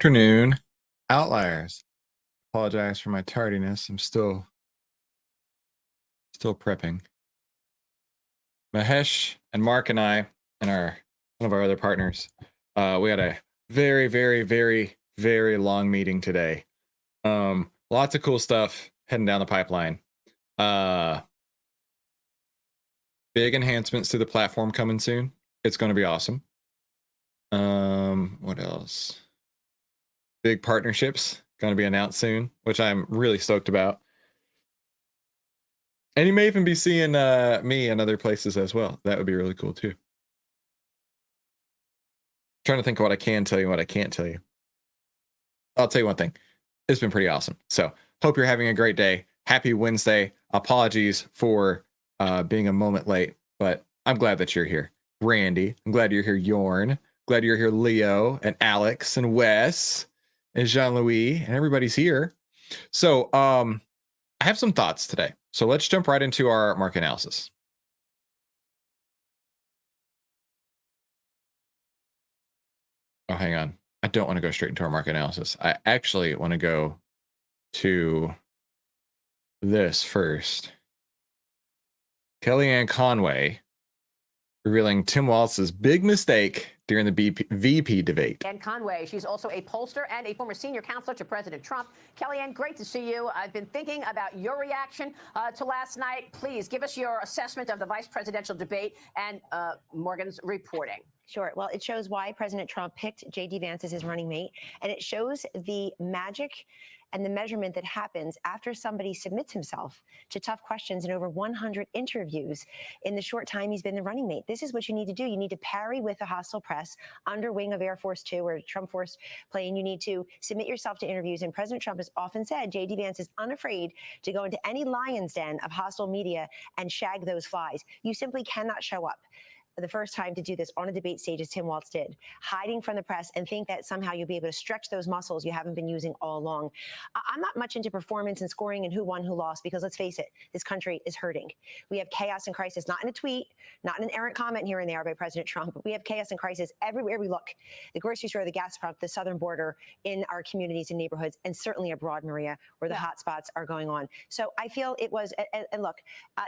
afternoon, outliers. Apologize for my tardiness. I'm still prepping. Mahesh and Mark and I and one of our other partners, we had a very, very, very, very long meeting today. Lots of cool stuff heading down the pipeline. Big enhancements to the platform coming soon. It's going to be awesome. What else? Big partnerships going to be announced soon, which I'm really stoked about. And you may even be seeing me in other places as well. That would be really cool too. Trying to think of what I can tell you and what I can't tell you. I'll tell you one thing. It's been pretty awesome. So hope you're having a great day. Happy Wednesday. Apologies for being a moment late, but I'm glad that you're here. Randy, I'm glad you're here. Yorn, glad you're here. Leo and Alex and Wes and Jean-Louis and everybody's here. So I have some thoughts today. So let's jump right into our market analysis. Oh, hang on. I don't want to go straight into our market analysis. I actually want to go to this first. Kellyanne Conway revealing Tim Walz's big mistake during the VP debate. And Conway, she's also a pollster and a former senior counselor to President Trump. Kellyanne, great to see you. I've been thinking about your reaction to last night. Please give us your assessment of the vice presidential debate and Morgan's reporting. Sure. Well, it shows why President Trump picked J.D. Vance as his running mate, and it shows the magic and the measurement that happens after somebody submits himself to tough questions in over 100 interviews in the short time he's been the running mate. This is what you need to do. You need to parry with the hostile press under wing of Air Force Two or Trump Force plane. You need to submit yourself to interviews. And President Trump has often said J.D. Vance is unafraid to go into any lion's den of hostile media and shag those flies. You simply cannot show up the first time to do this on a debate stage as Tim Walz did, hiding from the press and think that somehow you'll be able to stretch those muscles you haven't been using all along. I'm not much into performance and scoring and who won, who lost, because let's face it, this country is hurting. We have chaos and crisis, not in a tweet, not in an errant comment here and there by President Trump, but we have chaos and crisis everywhere we look. The grocery store, the gas pump, the southern border, in our communities and neighborhoods, and certainly abroad, Maria, where the hot spots are going on. So I feel it was, and look,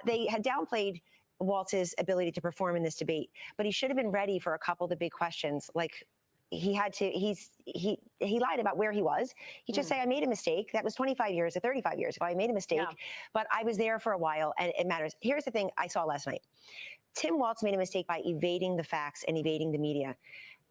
they had downplayed Walz's ability to perform in this debate, but he should have been ready for a couple of the big questions. Like he lied about where he was. He just say, I made a mistake. That was 25 years or 35 years ago. I made a mistake, but I was there for a while and it matters. Here's the thing I saw last night. Tim Walz made a mistake by evading the facts and evading the media.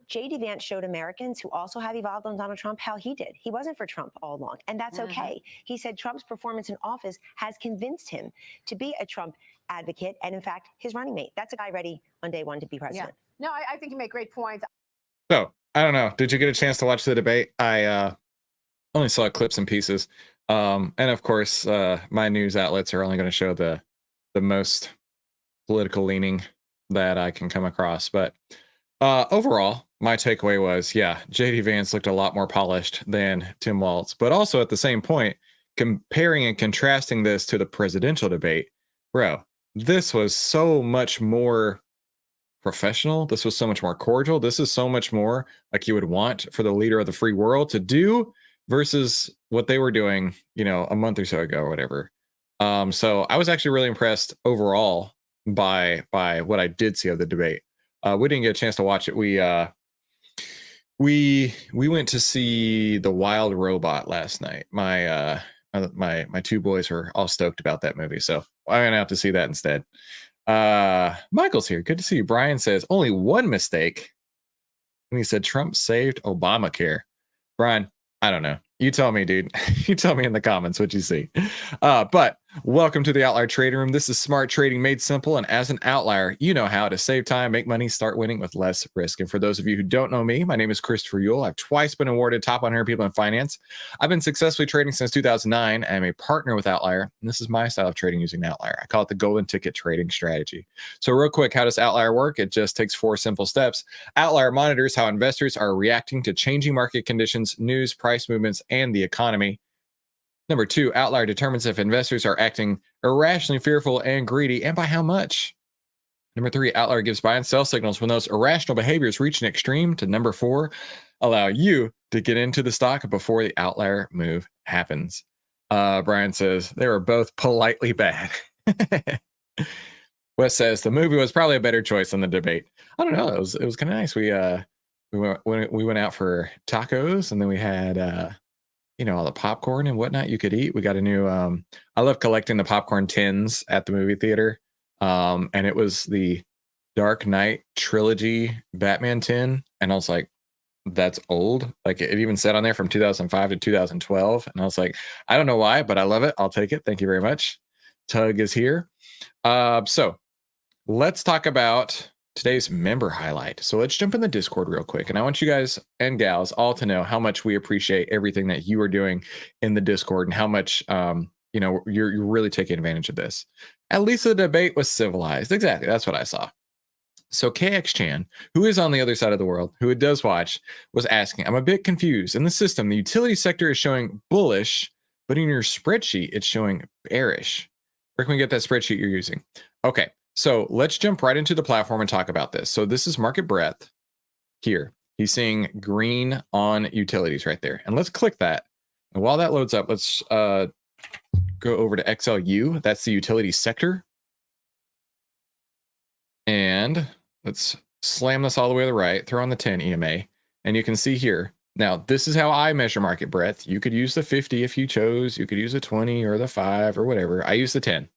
J.D. Vance showed Americans who also have evolved on Donald Trump how he did. He wasn't for Trump all along, and that's okay. He said Trump's performance in office has convinced him to be a Trump advocate and, in fact, his running mate. That's a guy ready on day one to be president. Yeah. No, I think you make great points. So, I don't know. Did you get a chance to watch the debate? I only saw clips and pieces. And, of course, my news outlets are only going to show the most political leaning that I can come across. But overall, my takeaway was, J.D. Vance looked a lot more polished than Tim Walz. But also at the same point, comparing and contrasting this to the presidential debate, bro, this was so much more professional. This was so much more cordial. This is so much more like you would want for the leader of the free world to do versus what they were doing, a month or so ago or whatever. So I was actually really impressed overall by what I did see of the debate. We didn't get a chance to watch it. We went to see The Wild Robot last night. My two boys were all stoked about that movie, so I'm gonna have to see that instead. Michael's here. Good to see you. Brian says only one mistake, and he said Trump saved Obamacare. Brian, I don't know. You tell me, dude. You tell me in the comments what you see. But welcome to the Outlier Trading Room. This is smart trading made simple. And as an outlier, you know how to save time, make money, start winning with less risk. And for those of you who don't know me, my name is Christopher Yule. I've twice been awarded top 100 people in finance. I've been successfully trading since 2009. I'm a partner with Outlier, and this is my style of trading using Outlier. I call it the golden ticket trading strategy. So real quick, how does Outlier work? It just takes 4 simple steps. Outlier monitors how investors are reacting to changing market conditions, news, price movements, and the economy. Number 2, Outlier determines if investors are acting irrationally fearful and greedy, and by how much. Number 3, Outlier gives buy and sell signals when those irrational behaviors reach an extreme. To number 4, allow you to get into the stock before the outlier move happens. Brian says they were both politely bad. Wes says the movie was probably a better choice than the debate. I don't know. It was kind of nice. We went out for tacos, and then we had all the popcorn and whatnot you could eat. We got a new I love collecting the popcorn tins at the movie theater. And it was the Dark Knight trilogy Batman tin, and I was like, that's old. Like, it even said on there from 2005 to 2012, and I was like, I don't know why, but I love it. I'll take it. Thank you very much. Tug is here. So let's talk about today's member highlight. So let's jump in the Discord real quick, and I want you guys and gals all to know how much we appreciate everything that you are doing in the Discord, and how much you're really taking advantage of this. At least the debate was civilized. Exactly, that's what I saw. So KX Chan, who is on the other side of the world, who it does watch, was asking, I'm a bit confused. In the system, the utility sector is showing bullish, but in your spreadsheet, it's showing bearish. Where can we get that spreadsheet you're using? Okay, so let's jump right into the platform and talk about this. So this is market breadth here. He's seeing green on utilities right there. And let's click that. And while that loads up, let's go over to XLU. That's the utility sector. And let's slam this all the way to the right, throw on the 10 EMA, and you can see here. Now, this is how I measure market breadth. You could use the 50 if you chose. You could use the 20 or the 5 or whatever. I use the 10.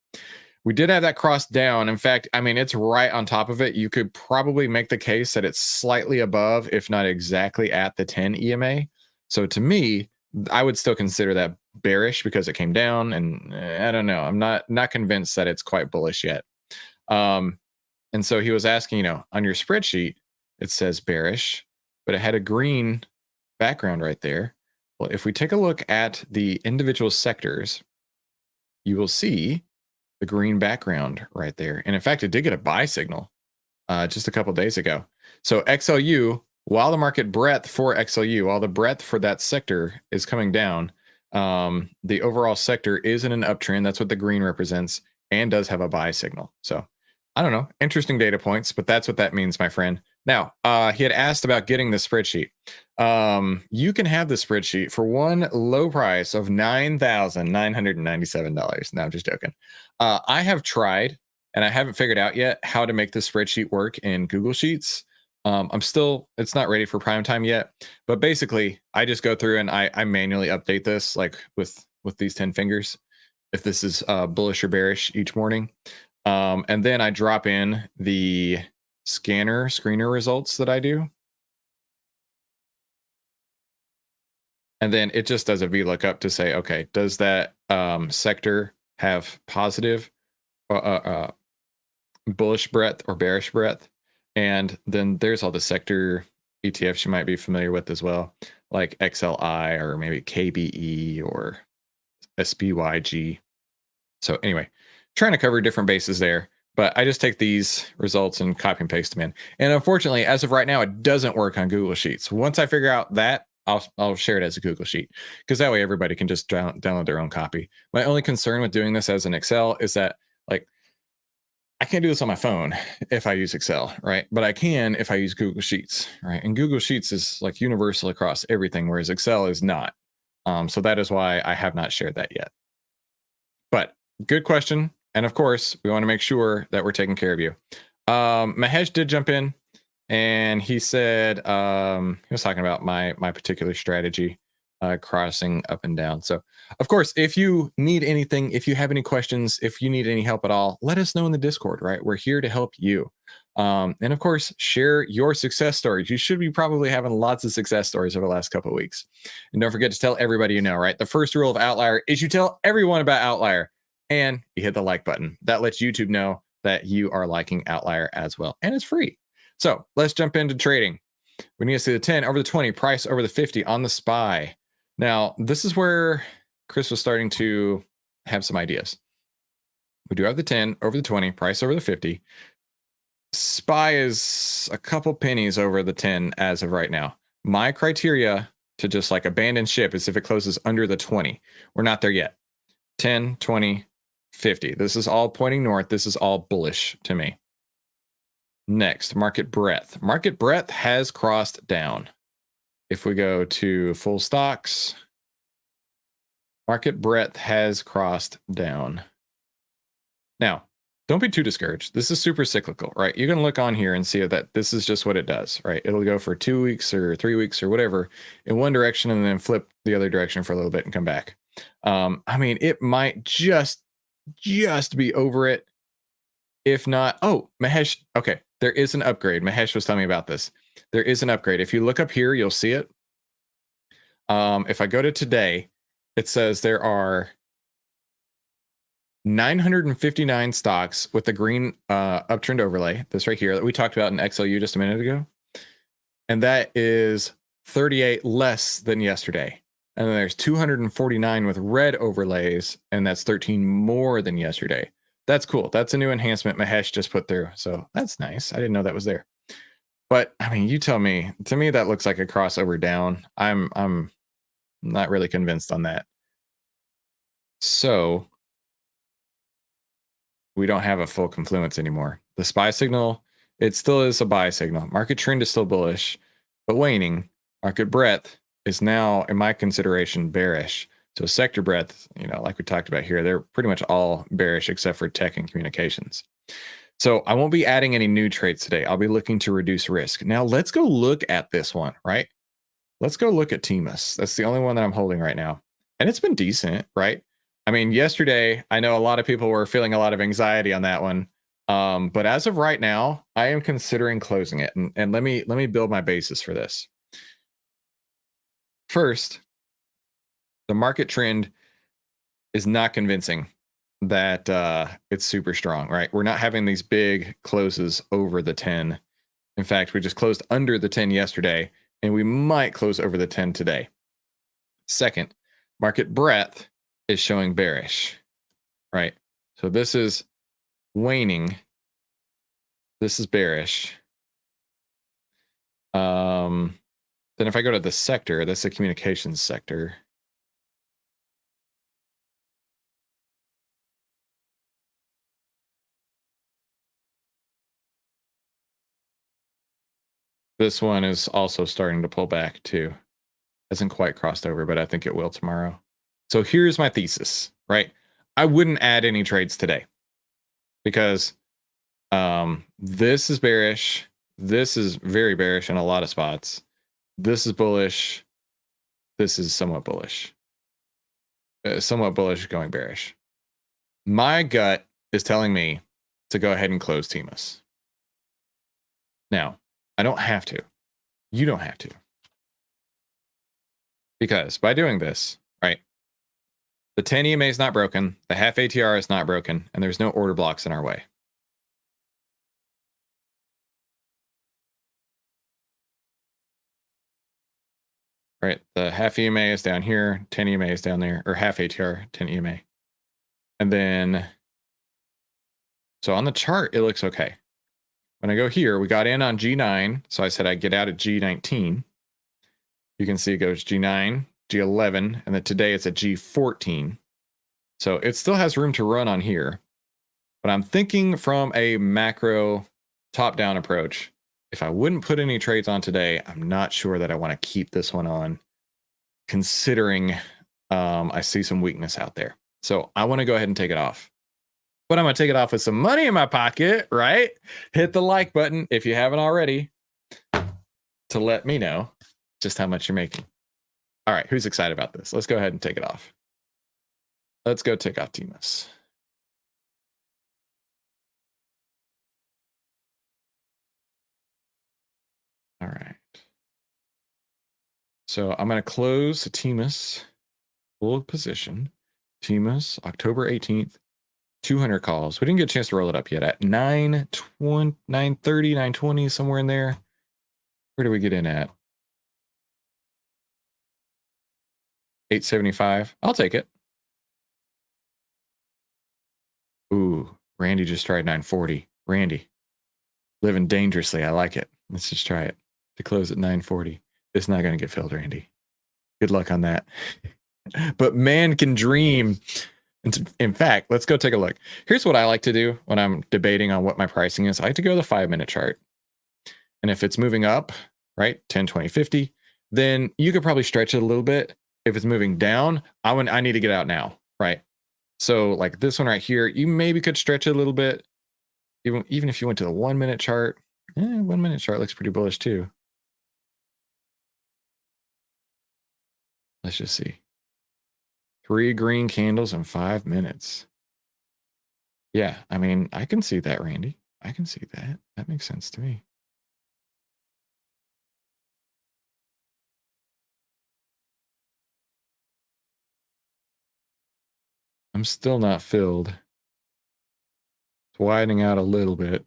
We did have that cross down. In fact, I mean, it's right on top of it. You could probably make the case that it's slightly above, if not exactly at the 10 EMA. So to me, I would still consider that bearish because it came down, and I don't know. I'm not convinced that it's quite bullish yet. And so he was asking, on your spreadsheet, it says bearish, but it had a green background right there. Well, if we take a look at the individual sectors, you will see the green background right there. And in fact, it did get a buy signal just a couple days ago. So XLU, while the market breadth for XLU, while the breadth for that sector is coming down, the overall sector is in an uptrend. That's what the green represents, and does have a buy signal. So I don't know, interesting data points, but that's what that means, my friend. Now, he had asked about getting the spreadsheet. You can have the spreadsheet for one low price of $9,997. No, I'm just joking. I have tried, and I haven't figured out yet how to make the spreadsheet work in Google Sheets. It's not ready for prime time yet, but basically I just go through and I manually update this, like with these 10 fingers, if this is bullish or bearish each morning. And then I drop in the screener results that I do. And then it just does a VLOOKUP to say, okay, does that sector have positive bullish breadth or bearish breadth? And then there's all the sector ETFs you might be familiar with as well, like XLI or maybe KBE or SPYG. So anyway, trying to cover different bases there, but I just take these results and copy and paste them in. And unfortunately, as of right now, it doesn't work on Google Sheets. Once I figure out that, I'll share it as a Google Sheet, because that way everybody can just download their own copy. My only concern with doing this as an Excel is that, like, I can't do this on my phone if I use Excel, right? But I can if I use Google Sheets, right? And Google Sheets is like universal across everything, whereas Excel is not. So that is why I have not shared that yet. But good question. And of course, we want to make sure that we're taking care of you. Mahesh did jump in, and he said he was talking about my particular strategy, crossing up and down. So, of course, if you need anything, if you have any questions, if you need any help at all, let us know in the Discord, right? We're here to help you. And of course, share your success stories. You should be probably having lots of success stories over the last couple of weeks. And don't forget to tell everybody you know, right? The first rule of OVTLYR is you tell everyone about OVTLYR, and you hit the like button. That lets YouTube know that you are liking OVTLYR as well, and it's free. So let's jump into trading. We need to see the 10 over the 20, price over the 50 on the SPY. Now, this is where Chris was starting to have some ideas. We do have the 10 over the 20, price over the 50. SPY is a couple pennies over the 10 as of right now. My criteria to just like abandon ship is if it closes under the 20. We're not there yet. 10, 20, 50. This is all pointing north. This is all bullish to me. Next, market breadth. Market breadth has crossed down. if we go to full stocks, market breadth has crossed down. Now, don't be too discouraged. This is super cyclical, right? You can look on here and see that this is just what it does, right? It'll go for 2 weeks or 3 weeks or whatever in one direction and then flip the other direction for a little bit and come back. I mean, it might just be over it. If not, oh, Mahesh, okay, there is an upgrade. Mahesh was telling me about this. There is an upgrade. If you look up here, you'll see it. If I go to today, it says there are 959 stocks with the green uptrend overlay, this right here that we talked about in XLU just a minute ago. And that is 38 less than yesterday. And then there's 249 with red overlays, and that's 13 more than yesterday. That's cool. That's a new enhancement Mahesh just put through. So that's nice. I didn't know that was there. But I mean, you tell me. To me, that looks like a crossover down. I'm not really convinced on that. So we don't have a full confluence anymore. The SPY signal, it still is a buy signal. Market trend is still bullish, but waning. Market breadth is now, in my consideration, bearish. So sector breadth, you know, like we talked about here, they're pretty much all bearish except for tech and communications. So I won't be adding any new trades today. I'll be looking to reduce risk. Now let's go look at this one, right? Let's go look at TMUS. That's the only one that I'm holding right now. And it's been decent, right? I mean, yesterday, I know a lot of people were feeling a lot of anxiety on that one. But as of right now, I am considering closing it. And let me build my basis for this. First, the market trend is not convincing that it's super strong, right? We're not having these big closes over the 10. In fact, we just closed under the 10 yesterday, and we might close over the 10 today. Second, market breadth is showing bearish, right? So this is waning. This is bearish. Then if I go to the sector, that's the communications sector. This one is also starting to pull back too. Hasn't quite crossed over, but I think it will tomorrow. So here's my thesis, right? I wouldn't add any trades today because this is bearish. This is very bearish in a lot of spots. This is bullish. This is somewhat bullish. Somewhat bullish going bearish. My gut is telling me to go ahead and close TMUS. Now, I don't have to. You don't have to. Because by doing this, right, the 10 EMA is not broken, the half ATR is not broken, and there's no order blocks in our way. Right, the half EMA is down here, 10 EMA is down there, or half ATR, 10 EMA. And then, so on the chart, it looks okay. When I go here, we got in on G9, so I said I'd get out at G19. You can see it goes G9, G11, and then today it's at G14. So it still has room to run on here. But I'm thinking from a macro top-down approach, if I wouldn't put any trades on today, I'm not sure that I want to keep this one on, considering I see some weakness out there. So I want to go ahead and take it off. But I'm going to take it off with some money in my pocket, right? Hit the like button if you haven't already to let me know just how much you're making. All right, who's excited about this? Let's go ahead and take it off. Let's go take off TMUS. All right. So I'm going to close the TMUS full position. TMUS, October 18th, 200 calls. We didn't get a chance to roll it up yet at 9:30, 9:20, somewhere in there. Where do we get in at? 875. I'll take it. Ooh, Randy just tried 940. Randy, living dangerously. I like it. Let's just try it to close at 940. It's not going to get filled, Randy. Good luck on that. But man can dream. In fact, let's go take a look. Here's what I like to do when I'm debating on what my pricing is. I like to go to the 5-minute chart. And if it's moving up, right, 10, 20, 50, then you could probably stretch it a little bit. If it's moving down, I need to get out now, right? So like this one right here, you maybe could stretch it a little bit. Even if you went to the 1 minute chart, 1 minute chart looks pretty bullish too. Let's just see. 3 green candles in 5 minutes. Yeah, I mean, I can see that, Randy. I can see that. That makes sense to me. I'm still not filled. It's widening out a little bit.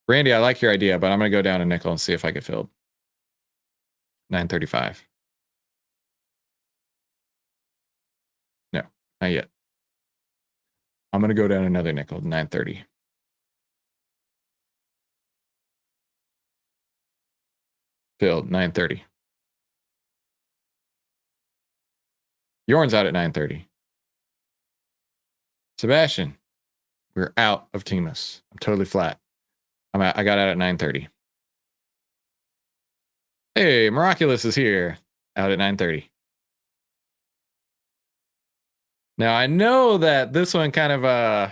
Randy, I like your idea, but I'm going to go down a nickel and see if I get filled. 935. No, not yet. I'm going to go down another nickel, 930. Filled, 930. Yorn's out at 930. Sebastian, we're out of Timus. I'm totally flat. I got out at 930. Hey, Miraculous is here. Out at 930. Now I know that this one kind of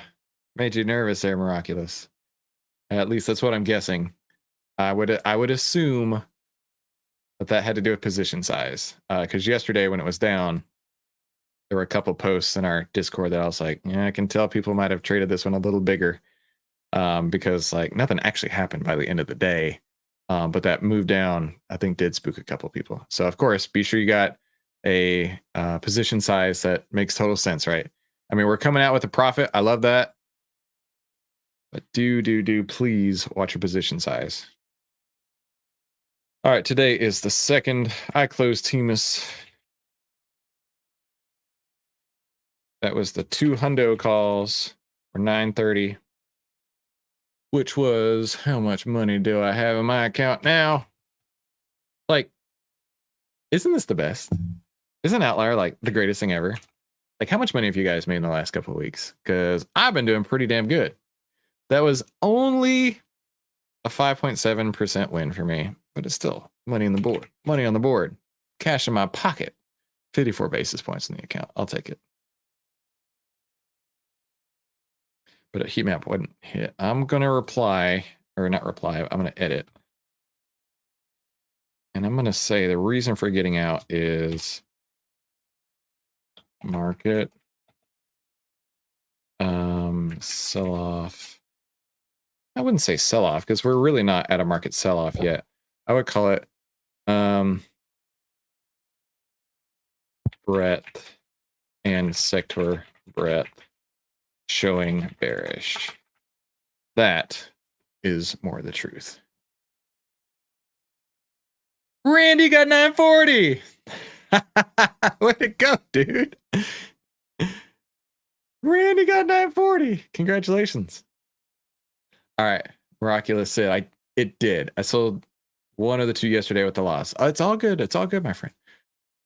made you nervous there, Miraculous. At least that's what I'm guessing. I would assume that had to do with position size. Because yesterday when it was down, there were a couple posts in our Discord that I was like, yeah, I can tell people might have traded this one a little bigger. Because like nothing actually happened by the end of the day. But that move down, I think, did spook a couple people. So of course, be sure you got a position size that makes total sense, right? I mean, we're coming out with a profit. I love that. But do please watch your position size. All right, today is the 2nd. I closed Timus. That was the 2 hundo calls for 930. Which was, how much money do I have in my account now? Like, isn't this the best? Isn't OVTLYR like the greatest thing ever? Like, how much money have you guys made in the last couple of weeks? Because I've been doing pretty damn good. That was only a 5.7% win for me, but it's still money on the board. Money on the board. Cash in my pocket. 54 basis points in the account. I'll take it. But a heat map wouldn't hit. I'm going to reply, or not reply, I'm going to edit. And I'm going to say the reason for getting out is market sell off. I wouldn't say sell off because we're really not at a market sell off yet. I would call it breadth and sector breadth showing bearish. That is more the truth. Randy got 940. Way to go, dude. Randy got 940. Congratulations. All right. Miraculous said, it did. I sold one of the 2 yesterday with the loss. It's all good. It's all good, my friend.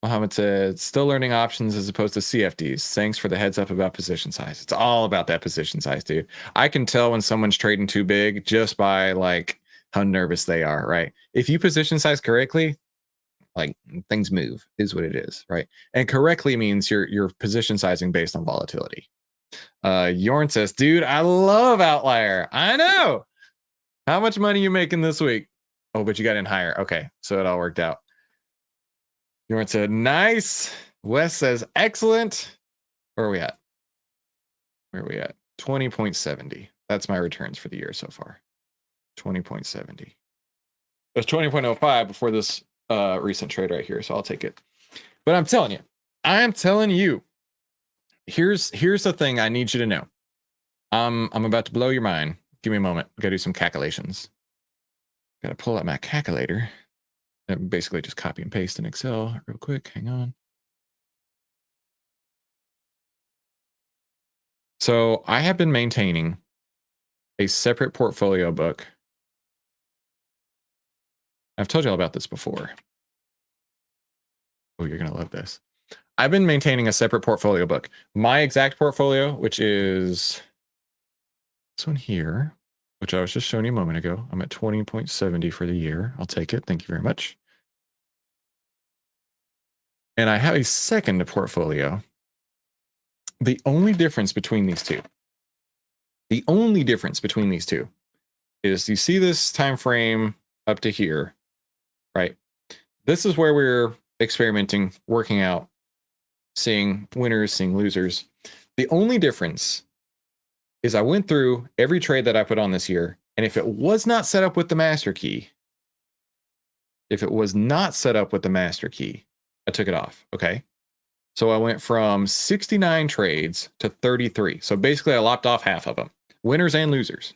Mohammed said, still learning options as opposed to CFDs. Thanks for the heads up about position size. It's all about that position size, dude. I can tell when someone's trading too big just by like how nervous they are, right? If you position size correctly, like things move is what it is, right? And correctly means you're position sizing based on volatility. Yorn says, dude, I love OVTLYR. I know. How much money you making this week? Oh, but you got in higher. Okay, so it all worked out. Yorn said, nice. Wes says, excellent. Where are we at? 20.70. That's my returns for the year so far. 20.70. It was 20.05 before this recent trade right here, so I'll take it. But I'm telling you, here's the thing I need you to know. I'm about to blow your mind. Give me a moment. Gotta do some calculations. Gotta pull out my calculator. And basically just copy and paste in Excel real quick. Hang on. So I have been maintaining a separate portfolio book. I've told you all about this before. Oh, you're going to love this. I've been maintaining a separate portfolio book. My exact portfolio, which is this one here. which I was just showing you a moment ago. I'm at 20.70 for the year. I'll take it. Thank you very much. And I have a second portfolio. The only difference between these two, is you see this time frame up to here, right? This is where we're experimenting, working out, seeing winners, seeing losers. The only difference is I went through every trade that I put on this year, and if it was not set up with the master key, I took it off, okay? So I went from 69 trades to 33. So basically I lopped off half of them, winners and losers.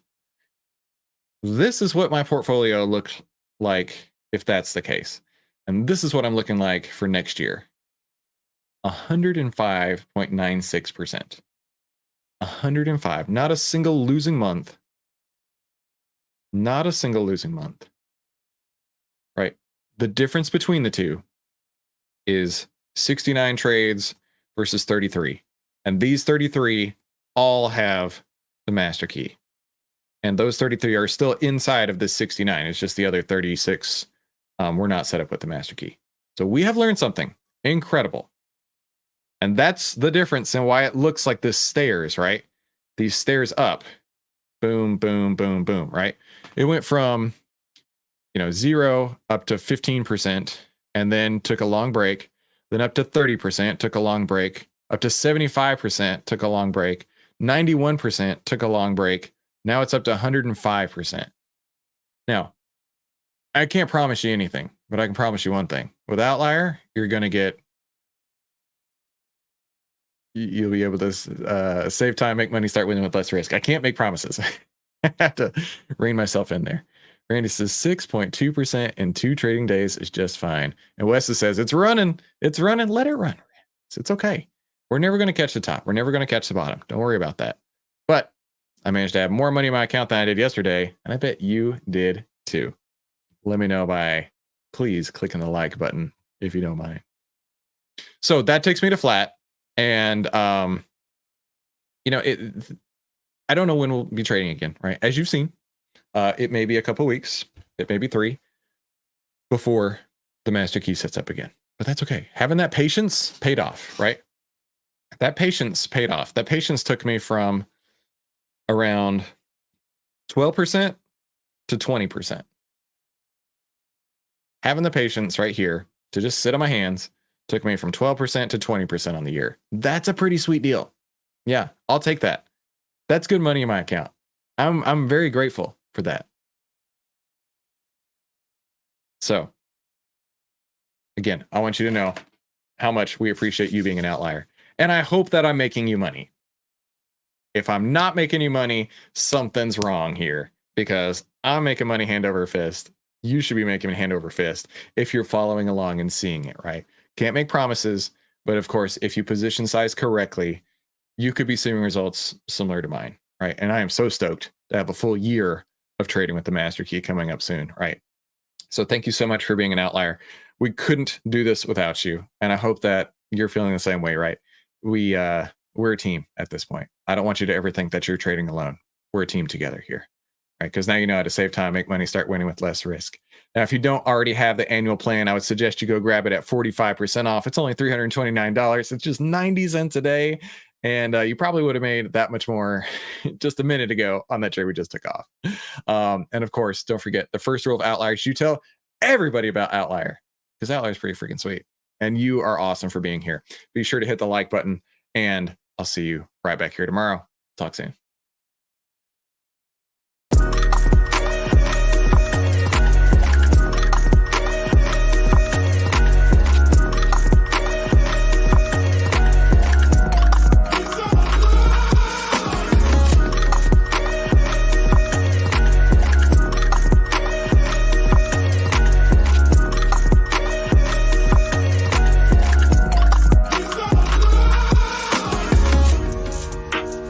This is what my portfolio looked like if that's the case. And this is what I'm looking like for next year. 105.96%. 105. Not a single losing month. Not a single losing month. Right? The difference between the two is 69 trades versus 33. And these 33 all have the master key. And those 33 are still inside of this 69. It's just the other 36 were not set up with the master key. So we have learned something incredible. And that's the difference in why it looks like this stairs, right? These stairs up. Boom, boom, boom, boom, right? It went from, 0 up to 15%, and then took a long break, then up to 30%, took a long break, up to 75%, took a long break, 91% took a long break. Now it's up to 105%. Now, I can't promise you anything, but I can promise you one thing. With OVTLYR, you're going to get, you'll be able to save time, make money, start winning with less risk. I can't make promises. I have to rein myself in there. Randy says 6.2% in 2 trading days is just fine. And Wes says, it's running, let it run. It's okay. We're never going to catch the top. We're never going to catch the bottom. Don't worry about that. But I managed to have more money in my account than I did yesterday, and I bet you did too. Let me know by please clicking the like button if you don't mind. So that takes me to flat, and I don't know when we'll be trading again, right? As you've seen, it may be a couple weeks, it may be 3 before the master key sets up again, but that's okay. Having that patience paid off, right? That patience paid off. That patience took me from around 12% to 20%. Having the patience right here to just sit on my hands took me from 12% to 20% on the year. That's a pretty sweet deal. Yeah, I'll take that. That's good money in my account. I'm very grateful for that. So, again, I want you to know how much we appreciate you being an outlier. And I hope that I'm making you money. If I'm not making you money, something's wrong here, because I'm making money hand over fist. You should be making hand over fist if you're following along and seeing it, right? Can't make promises, but of course, if you position size correctly, you could be seeing results similar to mine, right? And I am so stoked to have a full year of trading with the master key coming up soon, right? So thank you so much for being an outlier. We couldn't do this without you, and I hope that you're feeling the same way, right? We're a team at this point. I don't want you to ever think that you're trading alone. We're a team together here, right? Because now you know how to save time, make money, start winning with less risk. Now, if you don't already have the annual plan, I would suggest you go grab it at 45% off. It's only $329. It's just 90 cents a day. And you probably would have made that much more just a minute ago on that trade we just took off. And of course, don't forget the first rule of OVTLYR. You tell everybody about OVTLYR, because OVTLYR is pretty freaking sweet. And you are awesome for being here. Be sure to hit the like button, and I'll see you right back here tomorrow. Talk soon.